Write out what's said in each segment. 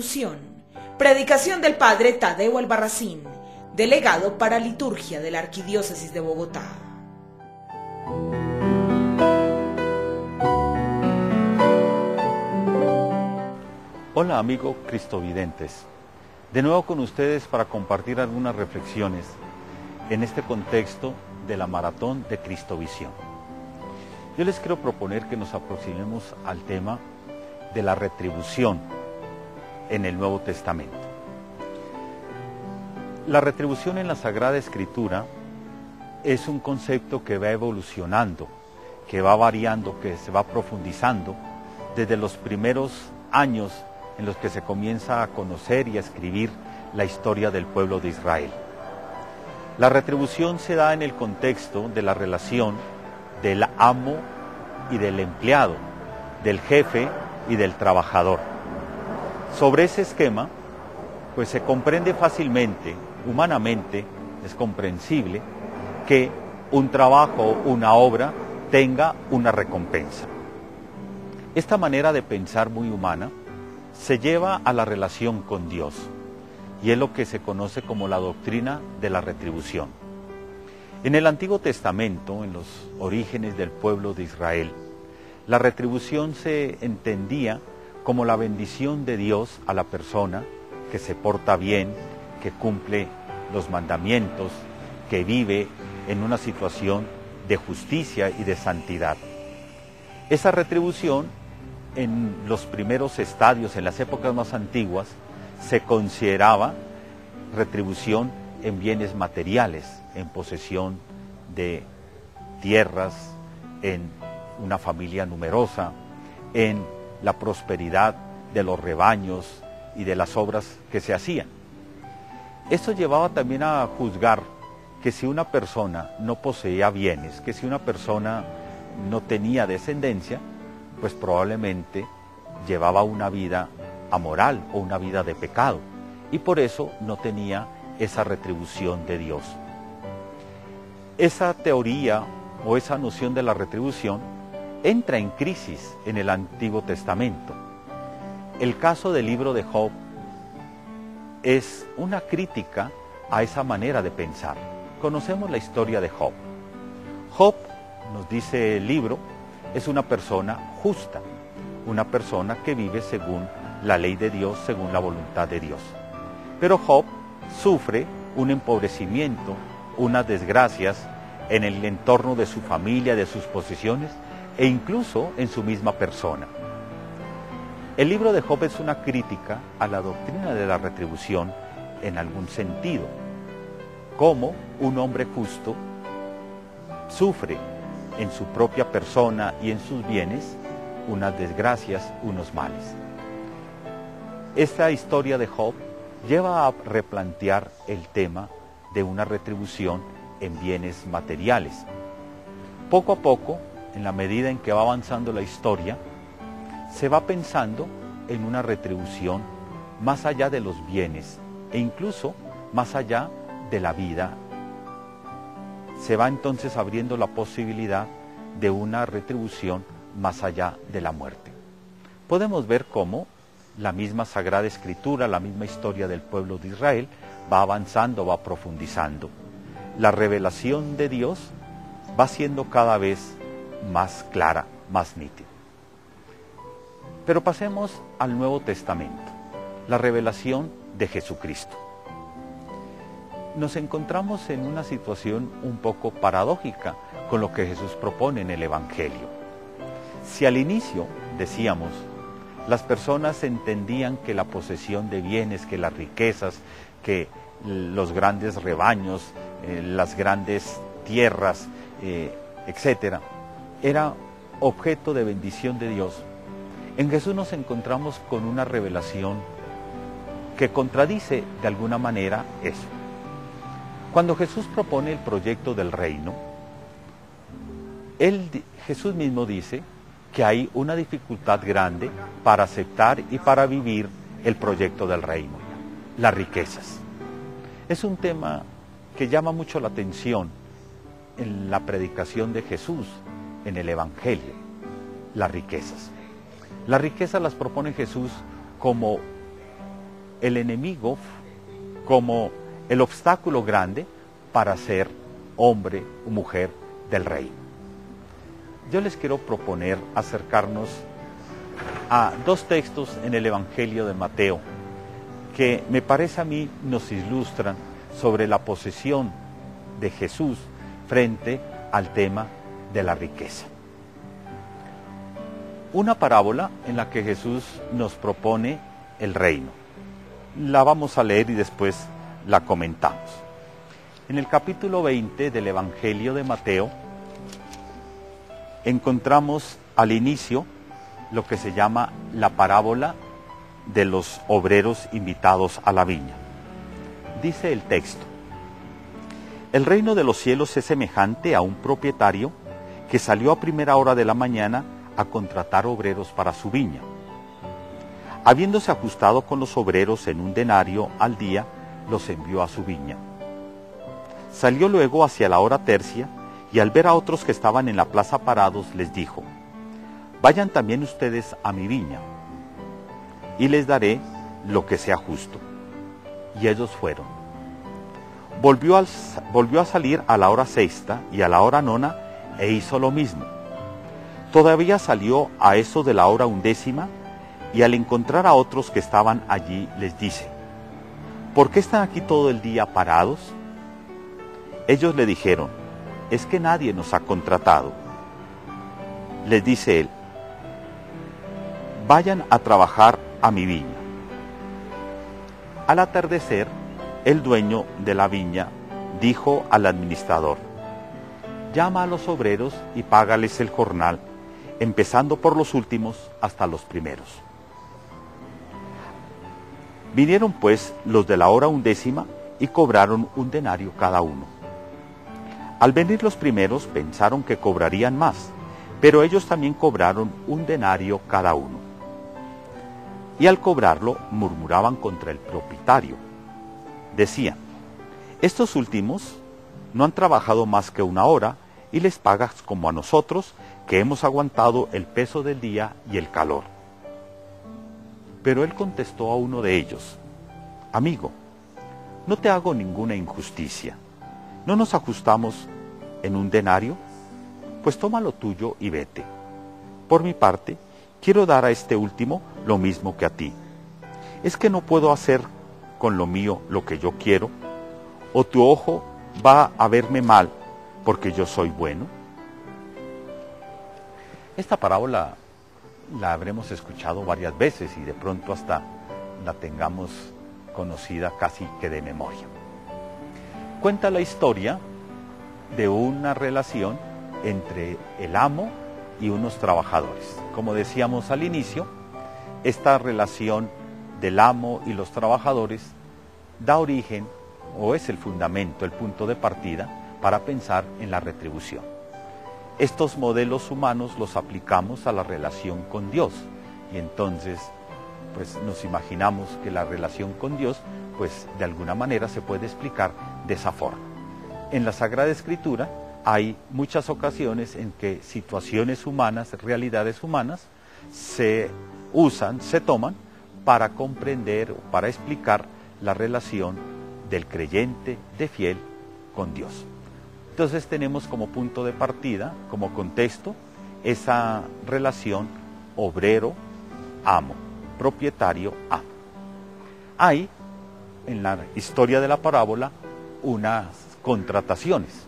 retribución. Predicación del padre Tadeo Albarracín, delegado para liturgia de la Arquidiócesis de Bogotá. Hola amigos cristovidentes, de nuevo con ustedes para compartir algunas reflexiones en este contexto de la maratón de Cristovisión. Yo les quiero proponer que nos aproximemos al tema de la retribución en el Nuevo Testamento. La retribución en la Sagrada Escritura es un concepto que va evolucionando, que va variando, que se va profundizando desde los primeros años en los que se comienza a conocer y a escribir la historia del pueblo de Israel. La retribución se da en el contexto de la relación del amo y del empleado, del jefe y del trabajador. Sobre ese esquema, pues se comprende fácilmente, humanamente, es comprensible que un trabajo, una obra, tenga una recompensa. Esta manera de pensar muy humana se lleva a la relación con Dios, y es lo que se conoce como la doctrina de la retribución. En el Antiguo Testamento, en los orígenes del pueblo de Israel, la retribución se entendía como la bendición de Dios a la persona que se porta bien, que cumple los mandamientos, que vive en una situación de justicia y de santidad. Esa retribución, en los primeros estadios, en las épocas más antiguas, se consideraba retribución en bienes materiales, en posesión de tierras, en una familia numerosa, en la prosperidad de los rebaños y de las obras que se hacían. Esto llevaba también a juzgar que si una persona no poseía bienes, que si una persona no tenía descendencia, pues probablemente llevaba una vida amoral o una vida de pecado, y por eso no tenía esa retribución de Dios. Esa teoría o esa noción de la retribución entra en crisis en el Antiguo Testamento. El caso del libro de Job es una crítica a esa manera de pensar. Conocemos la historia de Job. Job, nos dice el libro, es una persona justa, una persona que vive según la ley de Dios, según la voluntad de Dios. Pero Job sufre un empobrecimiento, unas desgracias en el entorno de su familia, de sus posesiones e incluso en su misma persona. El libro de Job es una crítica a la doctrina de la retribución en algún sentido, como un hombre justo sufre en su propia persona y en sus bienes unas desgracias, unos males. Esta historia de Job lleva a replantear el tema de una retribución en bienes materiales. Poco a poco, en la medida en que va avanzando la historia, se va pensando en una retribución más allá de los bienes e incluso más allá de la vida. Se va entonces abriendo la posibilidad de una retribución más allá de la muerte. Podemos ver cómo la misma Sagrada Escritura, la misma historia del pueblo de Israel, va avanzando, va profundizando. La revelación de Dios va siendo cada vez más clara, más nítida. Pero pasemos al Nuevo Testamento, la revelación de Jesucristo. Nos encontramos en una situación un poco paradójica con lo que Jesús propone en el Evangelio. Si al inicio, decíamos, las personas entendían que la posesión de bienes, que las riquezas, que los grandes rebaños, las grandes tierras, etcétera, era objeto de bendición de Dios, en Jesús nos encontramos con una revelación que contradice de alguna manera eso. Cuando Jesús propone el proyecto del reino, Jesús mismo dice que hay una dificultad grande para aceptar y para vivir el proyecto del reino, las riquezas. Es un tema que llama mucho la atención en la predicación de Jesús, en el Evangelio, las riquezas. Las riquezas las propone Jesús como el enemigo como el obstáculo grande para ser hombre o mujer del reino. Yo les quiero proponer acercarnos a dos textos en el Evangelio de Mateo que me parece a mí nos ilustran sobre la posesión de Jesús frente al tema de la riqueza. Una parábola en la que Jesús nos propone el reino. La vamos a leer y después la comentamos. En el capítulo 20 del Evangelio de Mateo encontramos al inicio lo que se llama la parábola de los obreros invitados a la viña. Dice el texto: el reino de los cielos es semejante a un propietario que salió a primera hora de la mañana a contratar obreros para su viña. Habiéndose ajustado con los obreros en un denario al día, los envió a su viña. Salió luego hacia la hora tercia, y al ver a otros que estaban en la plaza parados, les dijo: vayan también ustedes a mi viña, y les daré lo que sea justo. Y ellos fueron. Volvió a salir a la hora sexta y a la hora nona, e hizo lo mismo. Todavía salió a eso de la hora undécima, y al encontrar a otros que estaban allí, les dice: ¿por qué están aquí todo el día parados? Ellos le dijeron: es que nadie nos ha contratado. Les dice él: vayan a trabajar a mi viña. Al atardecer, el dueño de la viña dijo al administrador: llama a los obreros y págales el jornal, empezando por los últimos hasta los primeros. Vinieron pues los de la hora undécima y cobraron un denario cada uno. Al venir los primeros pensaron que cobrarían más, pero ellos también cobraron un denario cada uno. Y al cobrarlo murmuraban contra el propietario. Decían: estos últimos no han trabajado más que una hora y les pagas como a nosotros, que hemos aguantado el peso del día y el calor. Pero él contestó a uno de ellos: amigo, no te hago ninguna injusticia. ¿No nos ajustamos en un denario? Pues toma lo tuyo y vete. Por mi parte, quiero dar a este último lo mismo que a ti. ¿Es que no puedo hacer con lo mío lo que yo quiero? ¿O tu ojo va a verme mal porque yo soy bueno? Esta parábola la habremos escuchado varias veces y de pronto hasta la tengamos conocida casi que de memoria. Cuenta la historia de una relación entre el amo y unos trabajadores. Como decíamos al inicio, esta relación del amo y los trabajadores da origen o es el fundamento, el punto de partida para pensar en la retribución. Estos modelos humanos los aplicamos a la relación con Dios y entonces pues nos imaginamos que la relación con Dios pues de alguna manera se puede explicar de esa forma. En la Sagrada Escritura hay muchas ocasiones en que situaciones humanas, realidades humanas se usan, se toman para comprender o para explicar la relación del creyente de fiel con Dios. Entonces tenemos como punto de partida, como contexto, esa relación obrero-amo, propietario-amo. Hay en la historia de la parábola unas contrataciones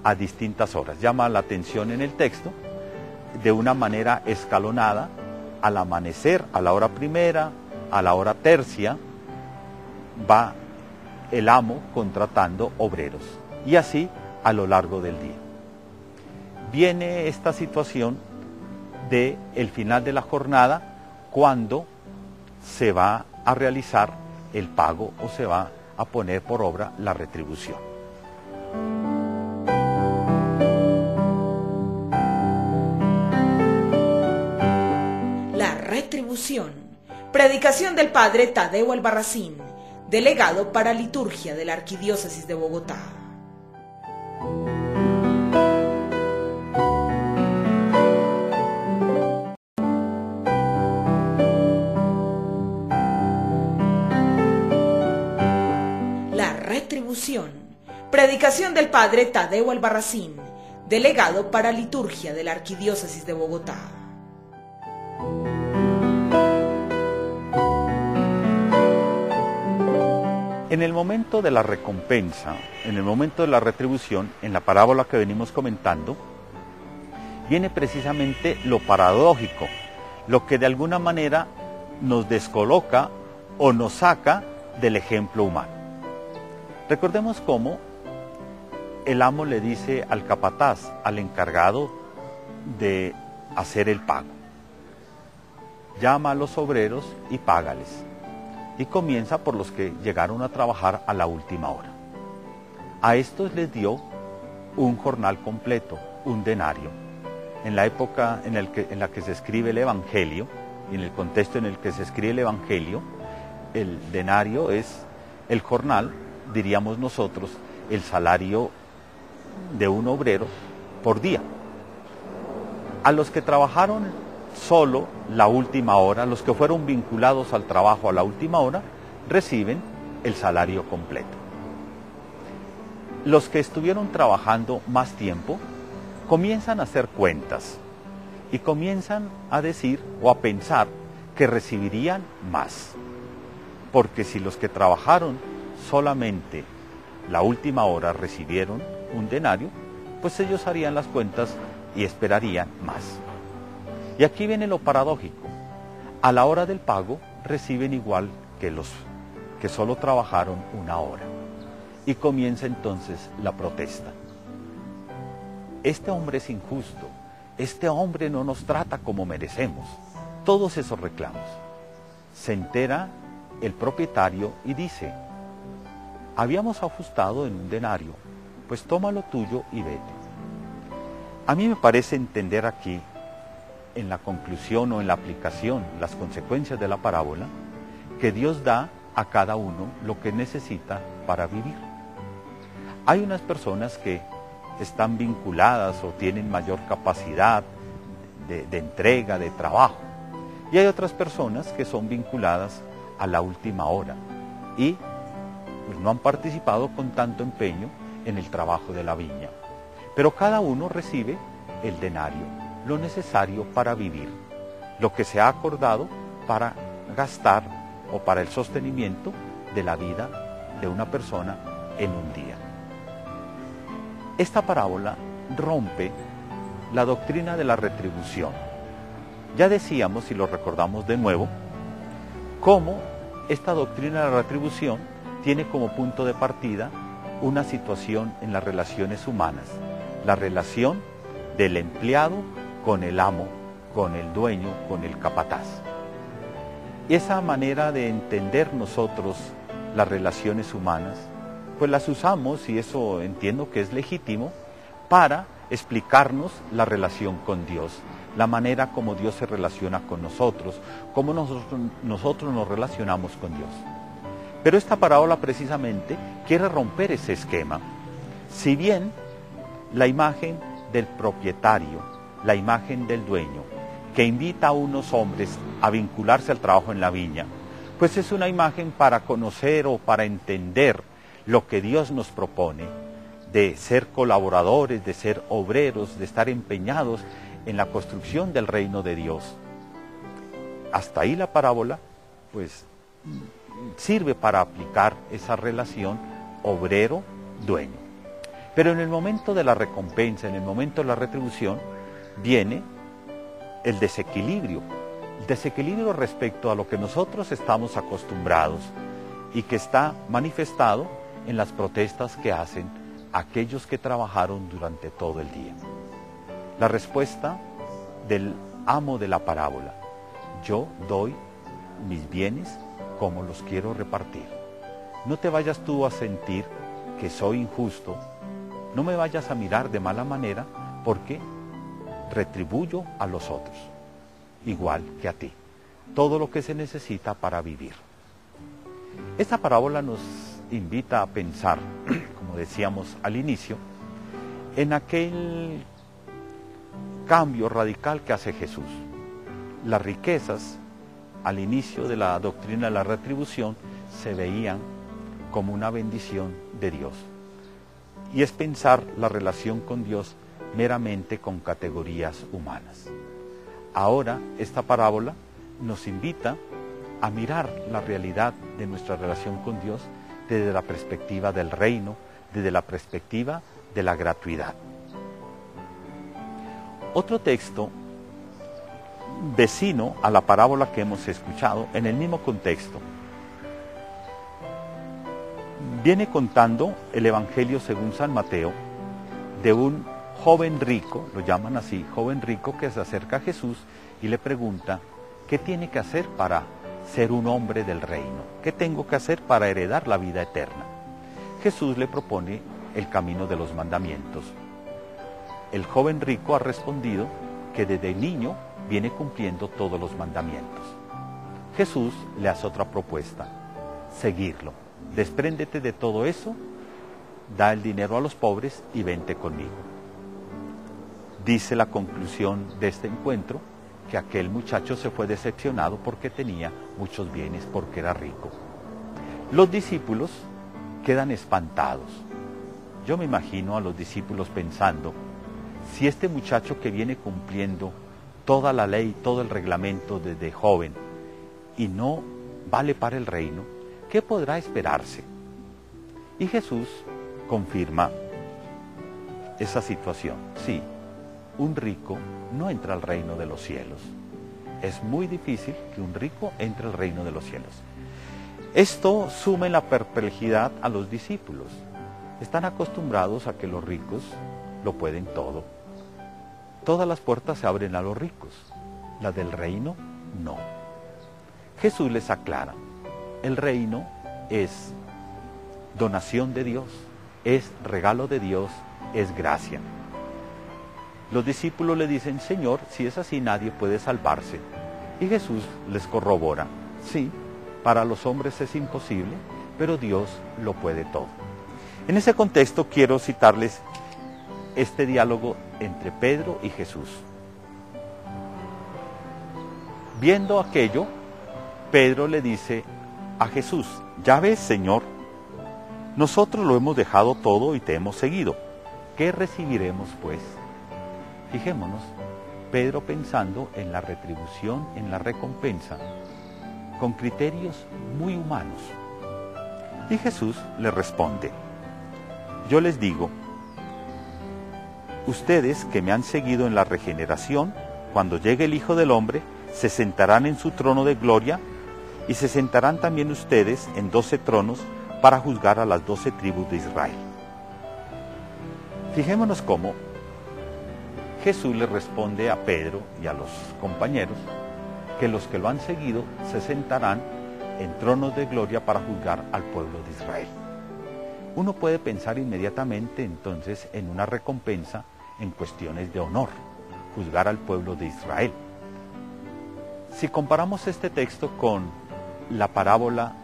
a distintas horas. Llama la atención en el texto de una manera escalonada: al amanecer, a la hora primera, a la hora tercia, va el amo contratando obreros, y así a lo largo del día. Viene esta situación de el final de la jornada, cuando se va a realizar el pago o se va a poner por obra la retribución. La retribución. Predicación del padre Tadeo Albarracín, delegado para liturgia de la Arquidiócesis de Bogotá. Predicación del Padre Tadeo Albarracín, delegado para liturgia de la Arquidiócesis de Bogotá. En el momento de la recompensa, en el momento de la retribución, en la parábola que venimos comentando, viene precisamente lo paradójico, lo que de alguna manera nos descoloca o nos saca del ejemplo humano. Recordemos cómo el amo le dice al capataz, al encargado de hacer el pago: llama a los obreros y págales. Y comienza por los que llegaron a trabajar a la última hora. A estos les dio un jornal completo, un denario. En la época en la que se escribe el Evangelio, y en el contexto en el que se escribe el Evangelio, el denario es el jornal, diríamos nosotros, el salario de un obrero por día. A los que trabajaron solo la última hora, los que fueron vinculados al trabajo a la última hora, reciben el salario completo. Los que estuvieron trabajando más tiempo comienzan a hacer cuentas y comienzan a decir o a pensar que recibirían más. Porque si los que trabajaron solamente la última hora recibieron un denario, pues ellos harían las cuentas y esperarían más. Y aquí viene lo paradójico: a la hora del pago reciben igual que los que solo trabajaron una hora. Y comienza entonces la protesta. Este hombre es injusto, este hombre no nos trata como merecemos. Todos esos reclamos. Se entera el propietario y dice: habíamos ajustado en un denario, pues toma lo tuyo y vete. A mí me parece entender aquí, en la conclusión o en la aplicación, las consecuencias de la parábola, que Dios da a cada uno lo que necesita para vivir. Hay unas personas que están vinculadas o tienen mayor capacidad de entrega, de trabajo, y hay otras personas que son vinculadas a la última hora y pues, no han participado con tanto empeño en el trabajo de la viña. Pero cada uno recibe el denario, lo necesario para vivir, lo que se ha acordado para gastar o para el sostenimiento de la vida de una persona en un día. Esta parábola rompe la doctrina de la retribución. Ya decíamos, y lo recordamos de nuevo, cómo esta doctrina de la retribución tiene como punto de partida una situación en las relaciones humanas, la relación del empleado con el amo, con el dueño, con el capataz. Y esa manera de entender nosotros las relaciones humanas, pues las usamos, y eso entiendo que es legítimo, para explicarnos la relación con Dios, la manera como Dios se relaciona con nosotros, cómo nosotros nos relacionamos con Dios. Pero esta parábola precisamente quiere romper ese esquema. Si bien la imagen del propietario, la imagen del dueño, que invita a unos hombres a vincularse al trabajo en la viña, pues es una imagen para conocer o para entender lo que Dios nos propone, de ser colaboradores, de ser obreros, de estar empeñados en la construcción del reino de Dios. Hasta ahí la parábola, pues, sirve para aplicar esa relación obrero-dueño. Pero en el momento de la recompensa, en el momento de la retribución, viene el desequilibrio respecto a lo que nosotros estamos acostumbrados y que está manifestado en las protestas que hacen aquellos que trabajaron durante todo el día. La respuesta del amo de la parábola: yo doy mis bienes como los quiero repartir. No te vayas tú a sentir que soy injusto, no me vayas a mirar de mala manera porque retribuyo a los otros, igual que a ti, todo lo que se necesita para vivir. Esta parábola nos invita a pensar, como decíamos al inicio, en aquel cambio radical que hace Jesús. Las riquezas, al inicio de la doctrina de la retribución, se veían como una bendición de Dios. y es pensar la relación con Dios meramente con categorías humanas. Ahora, esta parábola nos invita a mirar la realidad de nuestra relación con Dios desde la perspectiva del reino, desde la perspectiva de la gratuidad. Otro texto vecino a la parábola que hemos escuchado, en el mismo contexto, viene contando el Evangelio según San Mateo de un joven rico, lo llaman así, joven rico que se acerca a Jesús y le pregunta, ¿qué tiene que hacer para ser un hombre del reino? ¿Qué tengo que hacer para heredar la vida eterna? Jesús le propone el camino de los mandamientos. El joven rico ha respondido que desde niño viene cumpliendo todos los mandamientos. Jesús le hace otra propuesta, seguirlo. Despréndete de todo eso, da el dinero a los pobres y vente conmigo. Dice la conclusión de este encuentro que aquel muchacho se fue decepcionado porque tenía muchos bienes, porque era rico. Los discípulos quedan espantados. Yo me imagino a los discípulos pensando, si este muchacho que viene cumpliendo toda la ley, todo el reglamento desde joven, y no vale para el reino, ¿qué podrá esperarse? Y Jesús confirma esa situación. Sí, un rico no entra al reino de los cielos. Es muy difícil que un rico entre al reino de los cielos. Esto suma en la perplejidad a los discípulos. Están acostumbrados a que los ricos lo pueden todo. Todas las puertas se abren a los ricos, la del reino no. Jesús les aclara, el reino es donación de Dios, es regalo de Dios, es gracia. Los discípulos le dicen, Señor, si es así nadie puede salvarse. Y Jesús les corrobora, sí, para los hombres es imposible, pero Dios lo puede todo. En ese contexto quiero citarles este diálogo entre Pedro y Jesús. Viendo aquello, Pedro le dice a Jesús, ya ves, Señor, nosotros lo hemos dejado todo y te hemos seguido. ¿Qué recibiremos, pues? Fijémonos, Pedro pensando en la retribución, en la recompensa, con criterios muy humanos. Y Jesús le responde, yo les digo, ustedes que me han seguido en la regeneración, cuando llegue el Hijo del Hombre, se sentarán en su trono de gloria y se sentarán también ustedes en 12 tronos para juzgar a las 12 tribus de Israel. Fijémonos cómo Jesús le responde a Pedro y a los compañeros que los que lo han seguido se sentarán en tronos de gloria para juzgar al pueblo de Israel. Uno puede pensar inmediatamente entonces en una recompensa en cuestiones de honor, juzgar al pueblo de Israel. Si comparamos este texto con la parábola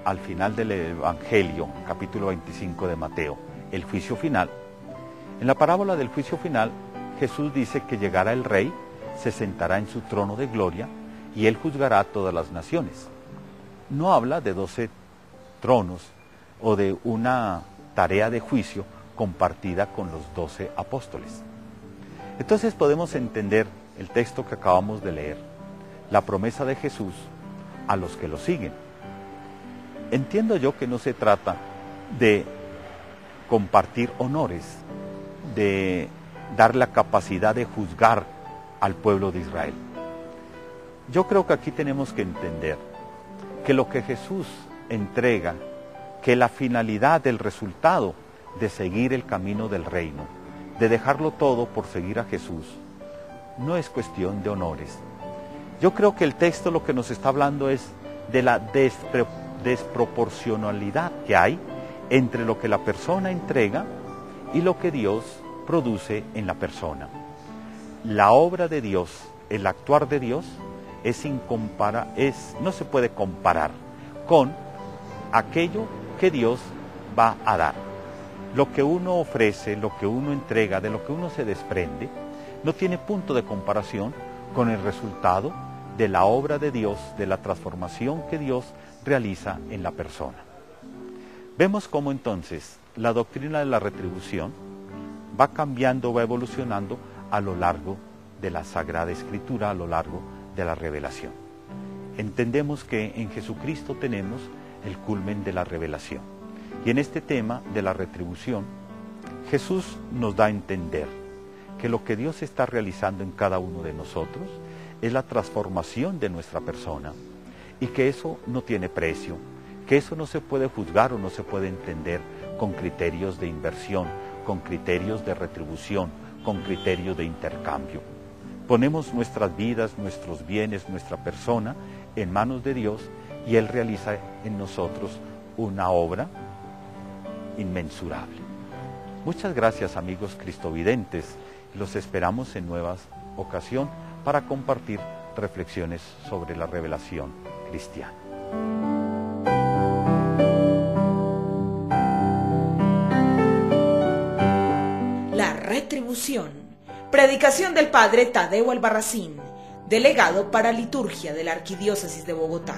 al final del Evangelio, capítulo 25 de Mateo, el juicio final, en la parábola del juicio final, Jesús dice que llegará el Rey, se sentará en su trono de gloria y Él juzgará a todas las naciones. No habla de 12 tronos o de una tarea de juicio compartida con los 12 apóstoles. Entonces podemos entender el texto que acabamos de leer, la promesa de Jesús a los que lo siguen. Entiendo yo que no se trata de compartir honores, de dar la capacidad de juzgar al pueblo de Israel. Yo creo que aquí tenemos que entender que lo que Jesús entrega, que la finalidad del resultado de seguir el camino del reino, de dejarlo todo por seguir a Jesús, no es cuestión de honores. Yo creo que el texto lo que nos está hablando es de la desproporcionalidad que hay entre lo que la persona entrega y lo que Dios produce en la persona. La obra de Dios, el actuar de Dios, no se puede comparar con aquello que Dios va a dar. Lo que uno ofrece, lo que uno entrega, de lo que uno se desprende, no tiene punto de comparación con el resultado de la obra de Dios, de la transformación que Dios realiza en la persona. Vemos cómo entonces la doctrina de la retribución va cambiando, va evolucionando a lo largo de la Sagrada Escritura, a lo largo de la revelación. Entendemos que en Jesucristo tenemos el culmen de la revelación. Y en este tema de la retribución, Jesús nos da a entender que lo que Dios está realizando en cada uno de nosotros es la transformación de nuestra persona y que eso no tiene precio, que eso no se puede juzgar o no se puede entender con criterios de inversión, con criterios de retribución, con criterios de intercambio. Ponemos nuestras vidas, nuestros bienes, nuestra persona en manos de Dios y Él realiza en nosotros una obra inmensurable. Muchas gracias, amigos cristovidentes. Los esperamos en nuevas ocasión para compartir reflexiones sobre la revelación cristiana. La retribución. Predicación del padre Tadeo Albarracín, delegado para liturgia de la Arquidiócesis de Bogotá.